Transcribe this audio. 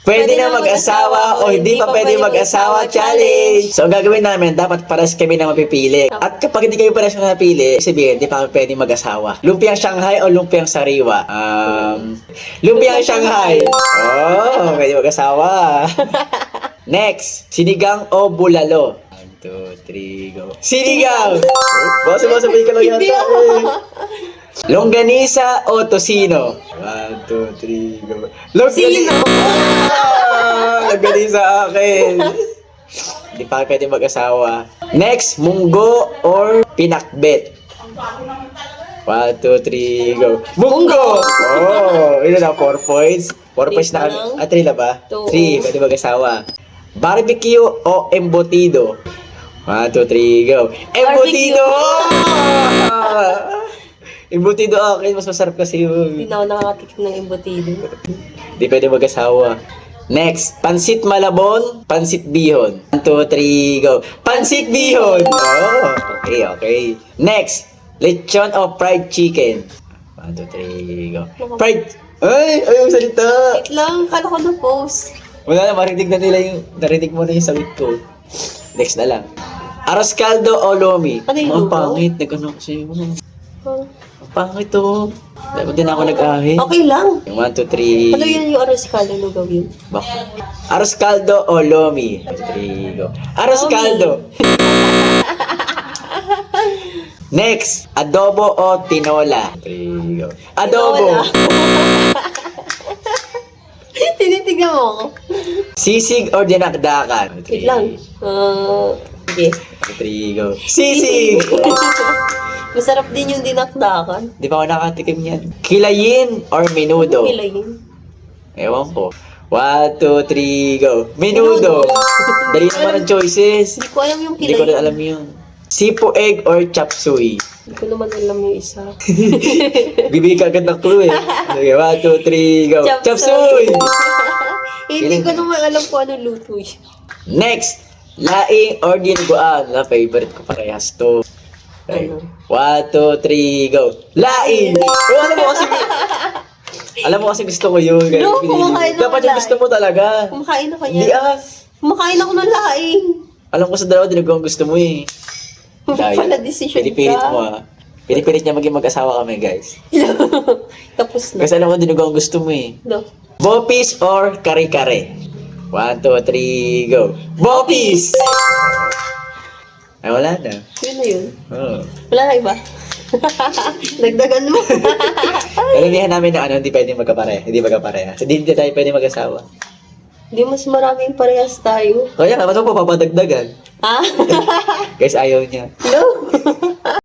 Pwede na mag-asawa o hindi pa pwede mag-asawa challenge. So, ang gagawin namin, dapat pares kami na mapipili. At kapag hindi kayo pares na napili, sabihin, hindi pa kami pwede mag-asawa. Lumpiang Shanghai o lumpiang sariwa? Lumpiang Shanghai. Oh, pwede mag-asawa. Next, sinigang o bulalo? 1, 2, 3, go. Sinigang! Basta ka lang yata eh. Longganisa o tosino? 1, 2, 3, go. Longganisa! Longganisa akin. Hindi pa pwede mag-asawa. Next, munggo or pinakbet? 1, 2, 3, go. Munggo! Oh, ito na, 4 points. 4 points na. 3 na ba? 3, pwede mag-asawa. Barbecue o embutido? 1, 2, 3, go. Embutido! Embutido akin, mas masarap kasi yun. Hindi na ako nakakatikim ng embutido. Hindi pwede mag-asawa. Next, pansit malabon, pansit bihon. 1, 2, 3, go. Pansit bihon! Oh, okay. Next, lechon o fried chicken? 1, 2, 3, go. Fried... Ay, ayaw salita! Wait lang, kala ko na post. Wala na, narinig mo na yung sagot ko. Next na lang. Arroz caldo o lomi? Ano yung Ang luto? pangit, nag-ano kasi yun. Ang pangit to. Dapat din ako nag-ahit. Okay lang. 1, 2, 3. Ano yun yung arroz caldo na gawin? Bakit? Arroz caldo o lomi? 1, 2, 3, go. Arroz Lomi. caldo. Next, adobo o tinola? 3, go. Adobo. Tinitignan mo ako. Sisig o dinakdakan? 1, 2, 3. Wait lang. Sige. 1, 2, 3, go. Sisig! Masarap din yung dinakdakan. Di ba ako nakatikim yan? Kilayin or menudo? Kilayin. Ewan ko. 1, 2, 3, go. Menudo. Dali naman ang choices. Hindi ko alam yung Hindi ko rin kilayin. alam yun. Sipo egg or chop suey? Hindi ko naman alam yung isa. Bibigay ka agad ng clue eh. Okay, 1, 2, 3, go. Chop suey! Hindi ko naman alam kung anong luto yun. Next, laing or dinuguan? Favorite ko parehas to. Okay. Ano? 1, 2, 3, go. Laing! Oh, alam mo kasi gusto ko yun. Kaya No, pinili ko. kumakain ako Dapat yung laing. gusto mo talaga. Kumakain ako Hindi niya. Kumakain ako ng laing. Alam ko sa dalawa, dinuguan gusto mo eh. Pala decision Pinipilit ka. mo ah. Pinipilit niya maging mag-asawa kami guys. Tapos na. Kasi alam ko dinuguan gusto mo eh. No. Bopis or kare-kare? 1, 2, 3, go. Bopis! Ay, wala na. Yun na yun. Oh. Wala na iba. Dagdagan mo. Alamihan namin na hindi pwede magkapare. Hindi magkapare. Hindi tayo pwede mag-asawa. Di mas maraming parehas tayo. Kaya nga, ba't mo papadagdagan? Ah? Guys, ayaw niya. No.